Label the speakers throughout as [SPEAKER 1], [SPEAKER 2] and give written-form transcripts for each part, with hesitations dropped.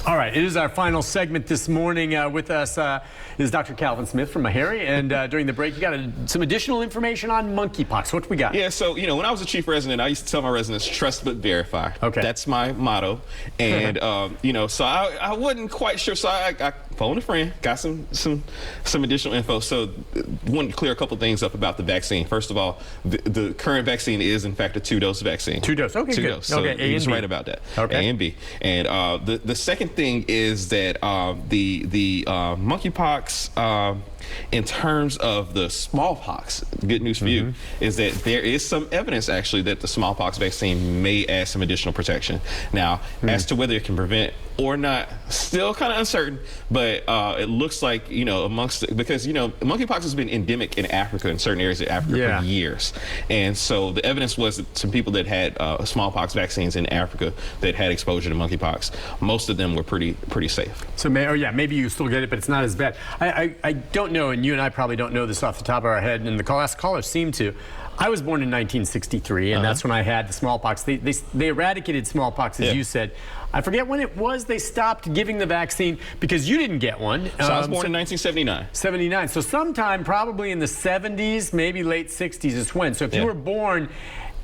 [SPEAKER 1] All right, it is our final segment this morning. With us is Dr. Calvin Smith from Meharry, and during the break, you got some additional information on monkeypox. What we got?
[SPEAKER 2] Yeah, so, when I was a chief resident, I used to tell my residents, trust but verify.
[SPEAKER 1] Okay.
[SPEAKER 2] That's my motto. And, so I wasn't quite sure, so I phoned a friend, got some additional info. So wanted to clear a couple things up about the vaccine. First of all, the current vaccine is, in fact, a 2-dose vaccine.
[SPEAKER 1] 2-dose, okay, good.
[SPEAKER 2] So
[SPEAKER 1] okay,
[SPEAKER 2] he was right about that.
[SPEAKER 1] Okay.
[SPEAKER 2] A and B. And the second thing is that the monkeypox, in terms of the smallpox, good news for you, is that there is some evidence actually that the smallpox vaccine may add some additional protection. Now, as to whether it can prevent or not, still kind of uncertain, but it looks like, because monkeypox has been endemic in Africa, in certain areas of Africa for years. And so the evidence was that some people that had smallpox vaccines in Africa that had exposure to monkeypox, most of them were pretty safe.
[SPEAKER 1] So maybe you still get it, but it's not as bad. I don't know, and you and I probably don't know this off the top of our head, and the last caller seemed to. I was born in 1963, and that's when I had the smallpox. They eradicated smallpox, as you said. I forget when it was they stopped giving the vaccine, because you didn't get one.
[SPEAKER 2] So I was born in 1979.
[SPEAKER 1] 79. So sometime probably in the 70s, maybe late 60s is when. So if you were born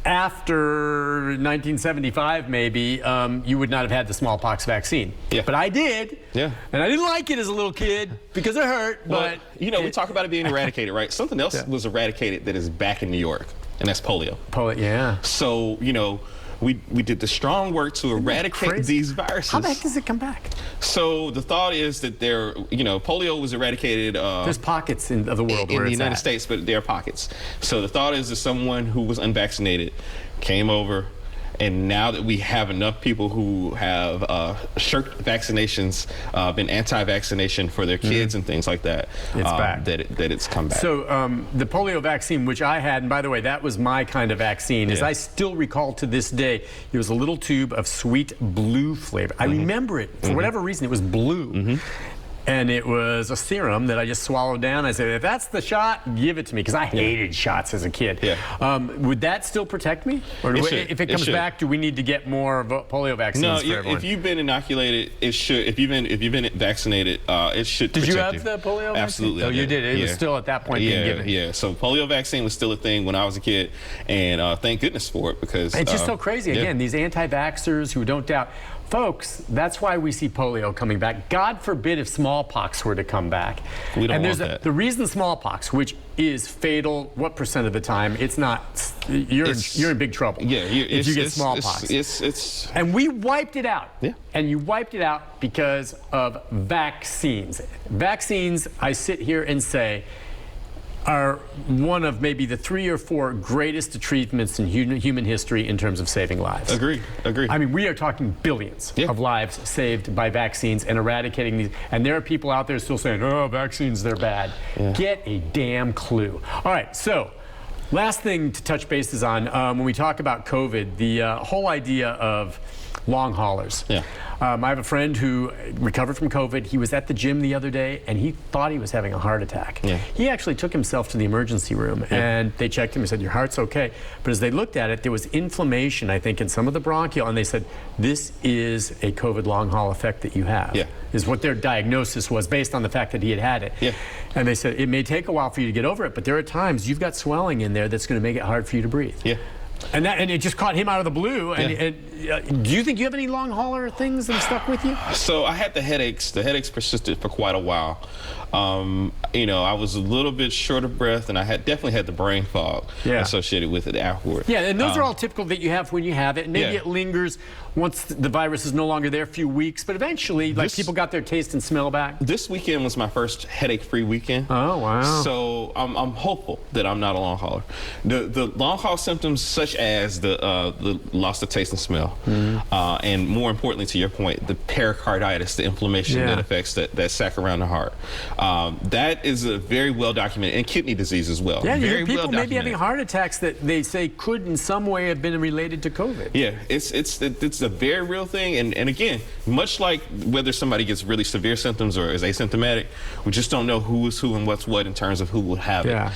[SPEAKER 1] after 1975, maybe, you would not have had the smallpox vaccine. Yeah. But I did. Yeah. And I didn't like it as a little kid because it hurt.
[SPEAKER 2] Well, but we talk about it being eradicated, right? Something else was eradicated that is back in New York, and that's polio.
[SPEAKER 1] Polio, yeah.
[SPEAKER 2] So, we did the strong work to eradicate these viruses.
[SPEAKER 1] How the heck does it come back?
[SPEAKER 2] So the thought is that polio was eradicated.
[SPEAKER 1] There's pockets of the world
[SPEAKER 2] in the United States, but there are pockets. So the thought is that someone who was unvaccinated came over, and now that we have enough people who have shirked vaccinations, been anti-vaccination for their kids and things like that,
[SPEAKER 1] it's back.
[SPEAKER 2] that it's come back.
[SPEAKER 1] So the polio vaccine, which I had, and by the way, that was my kind of vaccine, as I still recall to this day, it was a little tube of sweet blue flavor. I remember it. For whatever reason, it was blue. And it was a serum that I just swallowed down. I said, if that's the shot, give it to me, because I hated shots as a kid. Would that still protect me? Or if it comes back, do we need to get more polio vaccines for everyone?
[SPEAKER 2] If you've been inoculated, it should. If you've been vaccinated, it should protect you.
[SPEAKER 1] Did you have the polio vaccine?
[SPEAKER 2] Absolutely.
[SPEAKER 1] Oh, you did. It was still at that point being given.
[SPEAKER 2] Yeah. So polio vaccine was still a thing when I was a kid, and thank goodness for it, because
[SPEAKER 1] it's just so crazy. Again, these anti-vaxxers who don't doubt. Folks, that's why we see polio coming back. God forbid if smallpox were to come back.
[SPEAKER 2] We don't want that.
[SPEAKER 1] The reason smallpox, which is fatal, what % of the time? It's not. You're in big trouble.
[SPEAKER 2] Yeah,
[SPEAKER 1] if you get smallpox. And we wiped it out. Yeah. And you wiped it out because of vaccines. Vaccines, I sit here and say, are one of maybe the 3 or 4 greatest achievements in human history in terms of saving lives.
[SPEAKER 2] Agree.
[SPEAKER 1] I mean, we are talking billions of lives saved by vaccines and eradicating these. And there are people out there still saying, oh, vaccines, they're bad. Get a damn clue. All right, so last thing to touch bases on, when we talk about COVID, the whole idea of long haulers. I have a friend who recovered from COVID. He was at the gym the other day, and he thought he was having a heart attack. He actually took himself to the emergency room, and they checked him and said, your heart's okay. But as they looked at it, there was inflammation, I think, in some of the bronchial, and they said, this is a COVID long haul effect that you have. Is what their diagnosis was based on the fact that he had it. And they said, it may take a while for you to get over it, but there are times you've got swelling in there that's going to make it hard for you to breathe. And it just caught him out of the blue. And do you think you have any long hauler things that have stuck with you?
[SPEAKER 2] So I had the headaches. The headaches persisted for quite a while. I was a little bit short of breath, and I definitely had the brain fog associated with it afterward.
[SPEAKER 1] And those are all typical that you have when you have it. And maybe it lingers once the virus is no longer there, a few weeks, but eventually, people got their taste and smell back.
[SPEAKER 2] This weekend was my first headache-free weekend.
[SPEAKER 1] Oh, wow.
[SPEAKER 2] So I'm hopeful that I'm not a long hauler. The long haul symptoms, such as the loss of taste and smell, and more importantly, to your point, the pericarditis, the inflammation that affects that sac around the heart. That is a very well documented, and kidney disease as well.
[SPEAKER 1] Yeah, you hear people maybe having heart attacks that they say could in some way have been related to COVID.
[SPEAKER 2] Yeah, it's a very real thing, and again, much like whether somebody gets really severe symptoms or is asymptomatic, we just don't know who is who and what's what in terms of who will have it.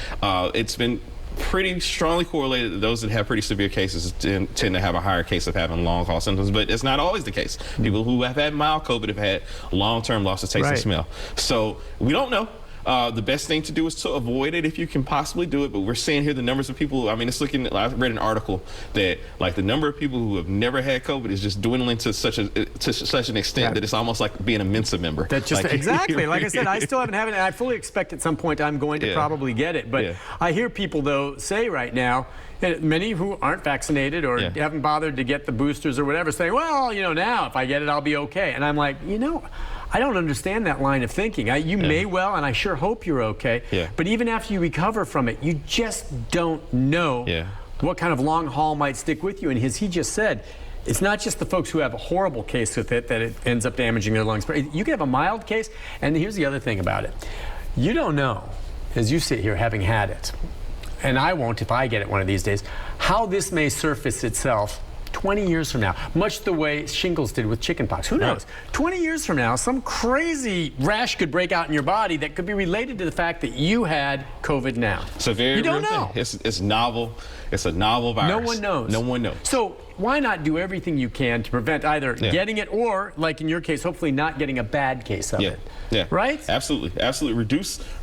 [SPEAKER 2] It's been pretty strongly correlated that those that have pretty severe cases tend to have a higher case of having long haul symptoms, but it's not always the case. People who have had mild COVID have had long-term loss of taste and smell. So we don't know. The best thing to do is to avoid it if you can possibly do it. But we're seeing here the numbers of people. I mean, it's looking. I read an article that like the number of people who have never had COVID is just dwindling to such an extent that it's almost like being a Mensa member.
[SPEAKER 1] That's just exactly. Like I said, I still haven't had it, and I fully expect at some point I'm going to probably get it. But I hear people though say right now, many who aren't vaccinated or haven't bothered to get the boosters or whatever, saying, well, you know, now if I get it, I'll be okay. And I'm like, you know, I don't understand that line of thinking. You may well, and I sure hope you're okay. But even after you recover from it, you just don't know what kind of long haul might stick with you. And as he just said, it's not just the folks who have a horrible case with it that it ends up damaging their lungs. But you can have a mild case. And here's the other thing about it. You don't know, as you sit here having had it, and I won't if I get it one of these days, how this may surface itself 20 years from now, much the way shingles did with chickenpox. Who knows? 20 years from now, some crazy rash could break out in your body that could be related to the fact that you had COVID now.
[SPEAKER 2] It's a very real thing. It's novel. It's a novel virus.
[SPEAKER 1] No one knows.
[SPEAKER 2] No one knows.
[SPEAKER 1] So why not do everything you can to prevent either getting it or, like in your case, hopefully not getting a bad case of it? Right?
[SPEAKER 2] Absolutely. Absolutely.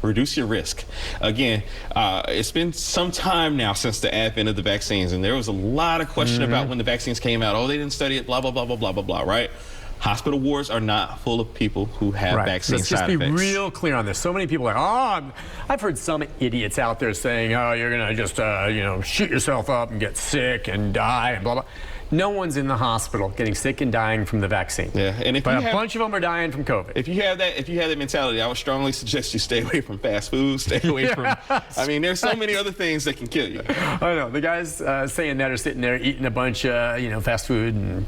[SPEAKER 2] Reduce your risk. Again, it's been some time now since the advent of the vaccines, and there was a lot of question about when the vaccines came out. Oh, they didn't study it, blah, blah, blah, blah, blah, blah, blah, right? Hospital wards are not full of people who have vaccine side effects.
[SPEAKER 1] Let's just be real clear on this. So many people are like, oh, I've heard some idiots out there saying, oh, you're going to just, you know, shoot yourself up and get sick and die and blah, blah. No one's in the hospital getting sick and dying from the vaccine.
[SPEAKER 2] And if
[SPEAKER 1] but a bunch of them are dying from COVID.
[SPEAKER 2] If you have that mentality, I would strongly suggest you stay away from fast food, stay away from. I mean, there's so many other things that can kill you.
[SPEAKER 1] I know the guys saying that are sitting there eating a bunch of fast food and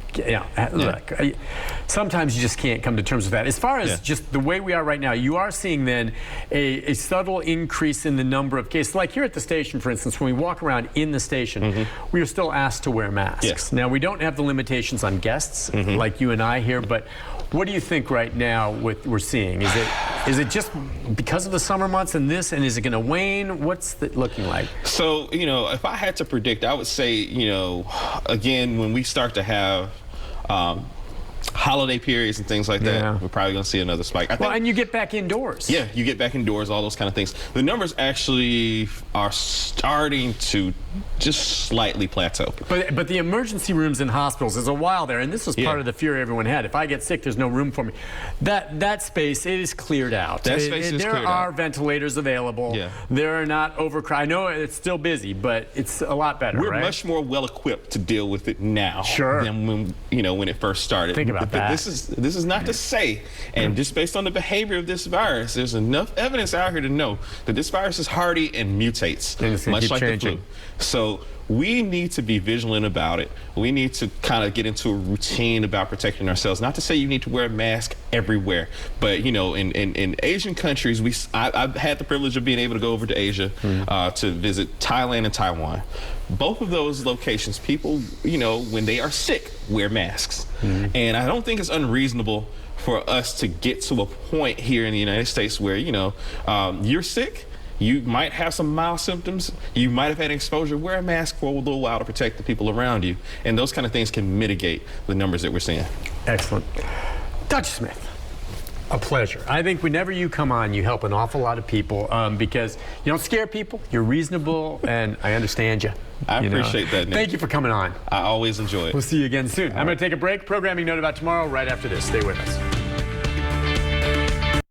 [SPEAKER 1] look. Sometimes you just can't come to terms with that. As far as just the way we are right now, you are seeing then a subtle increase in the number of cases. Like here at the station, for instance, when we walk around in the station, we are still asked to wear masks. Now, we don't have the limitations on guests like you and I here, but what do you think right now what we're seeing? Is it just because of the summer months and this, and is it going to wane? What's it looking like?
[SPEAKER 2] So, if I had to predict, I would say, again, when we start to have holiday periods and things like that, we're probably going to see another spike. I think,
[SPEAKER 1] and you get back indoors.
[SPEAKER 2] Yeah, you get back indoors, all those kind of things. The numbers actually are starting to just slightly plateau.
[SPEAKER 1] But the emergency rooms in hospitals, there's a while there, and this was part of the fear everyone had. If I get sick, there's no room for me. That space, it is cleared out.
[SPEAKER 2] That space is cleared out.
[SPEAKER 1] There are ventilators available. They're not overcrowded. I know it's still busy, but it's a lot better.
[SPEAKER 2] We're much more well equipped to deal with it now than when it first started.
[SPEAKER 1] Think about that.
[SPEAKER 2] This is not to say, and just based on the behavior of this virus, there's enough evidence out here to know that this virus is hardy and mutates, much like the flu. So we need to be vigilant about it. We need to kind of get into a routine about protecting ourselves. Not to say you need to wear a mask everywhere, but in Asian countries, I've had the privilege of being able to go over to Asia to visit Thailand and Taiwan. Both of those locations, people, when they are sick, wear masks. And I don't think it's unreasonable for us to get to a point here in the United States where, you're sick, you might have some mild symptoms, you might have had exposure, wear a mask for a little while to protect the people around you. And those kind of things can mitigate the numbers that we're seeing.
[SPEAKER 1] Excellent. Dr. Smith, a pleasure. I think whenever you come on, you help an awful lot of people because you don't scare people, you're reasonable, and I understand you.
[SPEAKER 2] I appreciate that, Nick.
[SPEAKER 1] Thank you for coming on.
[SPEAKER 2] I always enjoy it.
[SPEAKER 1] We'll see you again soon. I'm going to take a break. Programming note about tomorrow right after this. Stay with us.